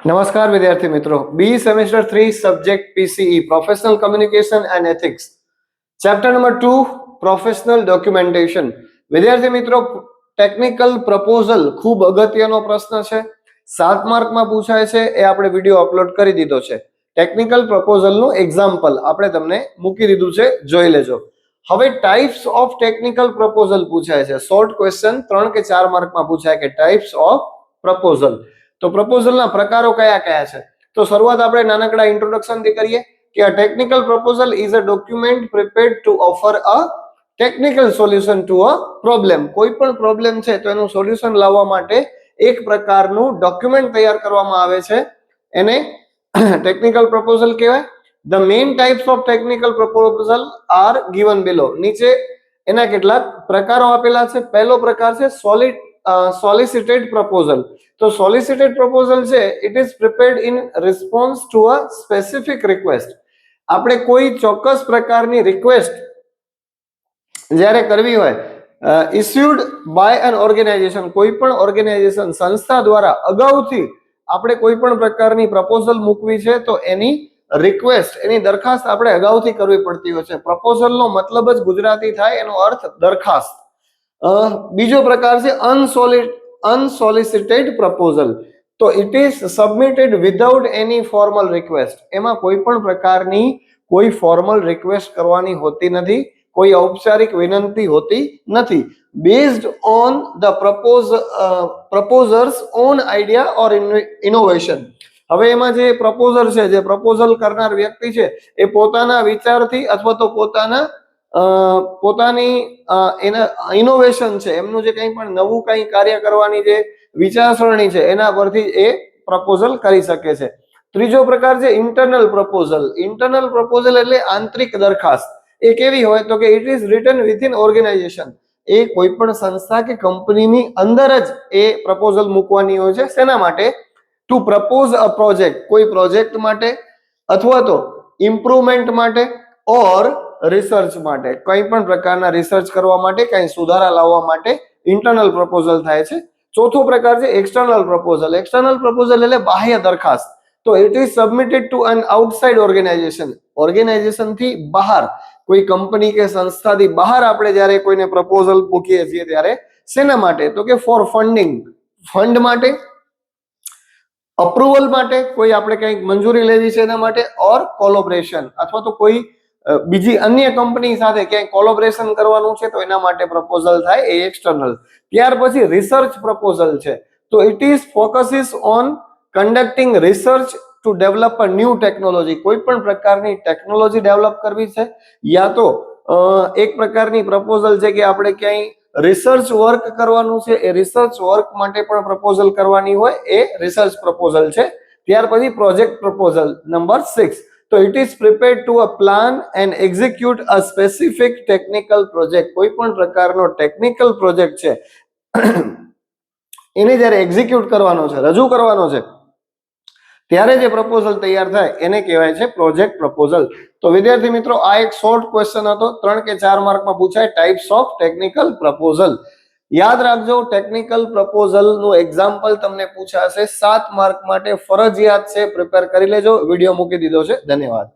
નમસ્કાર વિદ્યાર્થી મિત્રો, B semester 3 subject PCE professional communication and ethics chapter number 2 professional documentation. વિદ્યાર્થી મિત્રો, ટેકનિકલ પ્રપોઝલ ખૂબ અગત્યનો પ્રશ્ન છે. 7 માર્કમાં પૂછાય છે. એ આપણે વિડીયો અપલોડ કરી દીધો છે. ટેકનિકલ પ્રપોઝલનું એક્ઝામ્પલ આપણે તમને મૂકી દીધું છે, જોઈ લેજો. હવે ટાઈપ્સ ઓફ ટેકનિકલ પ્રપોઝલ પૂછાય છે. શોર્ટ ક્વેશ્ચન 3 કે 4 માર્કમાં પૂછાય કે ટાઈપ્સ ઓફ પ્રપોઝલ. તો પ્રપોઝલના પ્રકારો કયા કયા છે? તો શરૂઆત આપણે નાનકડા ઇન્ટ્રોડક્શન થી કરીએ કે a technical proposal is a document prepared to offer a technical solution to a problem. કોઈ પણ પ્રોબ્લેમ છે તો એનું સોલ્યુશન લાવવા માટે એક પ્રકારનું ડોક્યુમેન્ટ તૈયાર કરવામાં આવે છે, એને ટેકનિકલ પ્રપોઝલ કહેવાય. The main types of technical proposal are given below. નીચે એના કેટલાક પ્રકારો આપેલા છે. પહેલો પ્રકાર છે solicited proposal. તો સોલિસિટેડ પ્રપોઝલ છે, it is prepared in response to a specific request. આપણે કોઈ ચોક્કસ પ્રકારની રિક્વેસ્ટ જ્યારે કરવી હોય, ઇસ્યુડ બાય એન ઓર્ગેનાઇઝેશન, કોઈ પણ ઓર્ગેનાઇઝેશન સંસ્થા દ્વારા અગાઉથી આપણે કોઈ પણ પ્રકારની પ્રપોઝલ મૂકવી છે તો એની રિક્વેસ્ટ, એની દરખાસ્ત આપણે અગાઉથી કરવી પડતી હોય છે. પ્રપોઝલનો મતલબ જ ગુજરાતી થાય, એનો અર્થ દરખાસ્ત. બીજો પ્રકાર છે unsolicited proposal. તો it is submitted without any formal request. એમાં કોઈ પણ પ્રકારની કોઈ ફોર્મલ રિક્વેસ્ટ કરવાની હોતી નથી, કોઈ ઔપચારિક વિનંતી હોતી નથી. based on the proposer's own idea or innovation. હવે એમાં જે પ્રપોઝર છે, જે પ્રપોઝલ કરનાર વ્યક્તિ છે, એ પોતાના વિચારથી અથવા તો પોતાની એના ઇનોવેશન છે, એમનું જે કંઈ પણ નવું કંઈ કાર્ય કરવાની જે વિચારસરણી છે એના પરથી એ પ્રપોઝલ કરી શકે છે. ત્રીજો પ્રકાર છે ઇન્ટરનલ પ્રપોઝલ. ઇન્ટરનલ પ્રપોઝલ એટલે આંતરિક દરખાસ્ત. એ કેવી હોય તો કે it is written within organization. એ કોઈ પણ સંસ્થા કે કંપનીની અંદર જ એ પ્રપોઝલ મૂકવાની હોય છે. શેના માટે? ટુ પ્રપોઝ અ પ્રોજેક્ટ, કોઈ પ્રોજેક્ટ માટે અથવા તો ઇમ્પ્રુવમેન્ટ માટે ઓર રિસર્ચ માટે, કંઈ પણ પ્રકારના રિસર્ચ કરવા માટે, કંઈ સુધારા લાવવા માટે ઇન્ટરનલ પ્રપોઝલ થાય છે. ચોથો પ્રકાર છે એક્સટર્નલ પ્રપોઝલ. એક્સટર્નલ પ્રપોઝલ એટલે બાહ્ય દરખાસ્ત. તો it is submitted to an outside organization. Organization થી બહાર, કોઈ કંપની કે સંસ્થાથી બહાર આપણે જ્યારે કોઈને પ્રપોઝલ મૂકીએ છીએ ત્યારે શેના માટે? તો કે ફોર ફંડિંગ, ફંડ માટે, અપ્રુવલ માટે, કોઈ આપણે કંઈક મંજૂરી લેવી છે એના માટે, ઓર કોલોબરેશન, અથવા તો કોઈ બીજી અન્ય કંપની સાથે ક્યાંય કોલોબરેશન કરવાનું છે તો એના માટે પ્રપોઝલ થાય, એ એક્સટર્નલ. ત્યાર પછી રિસર્ચ પ્રપોઝલ છે. તો it is focuses on conducting research to develop a new technology. કોઈ પણ પ્રકારની ટેકનોલોજી ડેવલપ કરવી છે, યા તો એક પ્રકારની પ્રપોઝલ છે કે આપણે ક્યાંય રિસર્ચ વર્ક કરવાનું છે, એ રિસર્ચ વર્ક માટે પણ પ્રપોઝલ કરવાની હોય, એ રિસર્ચ પ્રપોઝલ છે. ત્યાર પછી પ્રોજેક્ટ પ્રપોઝલ નંબર 6. તો it is prepared to a plan and execute a specific technical project. કોઈ પણ પ્રકારનો ટેકનિકલ પ્રોજેક્ટ છે એને જ્યારે એક્ઝિક્યુટ કરવાનો છે, રજૂ કરવાનો છે, ત્યારે જે પ્રપોઝલ તૈયાર થાય એને કહેવાય છે પ્રોજેક્ટ પ્રપોઝલ. તો વિદ્યાર્થી મિત્રો, આ એક શોર્ટ ક્વેશ્ચન હતો, 3 કે 4 માર્કમાં પૂછાય, ટાઈપ્સ ઓફ ટેકનિકલ પ્રપોઝલ. યાદ રાખજો, ટેકનિકલ પ્રપોઝલ નું એક્ઝામ્પલ તમને પૂછાશે 7 માર્ક માટે, ફરજિયાત છે, પ્રિપેર કરી લેજો. વિડીયો મૂકી દીધો છે. ધન્યવાદ.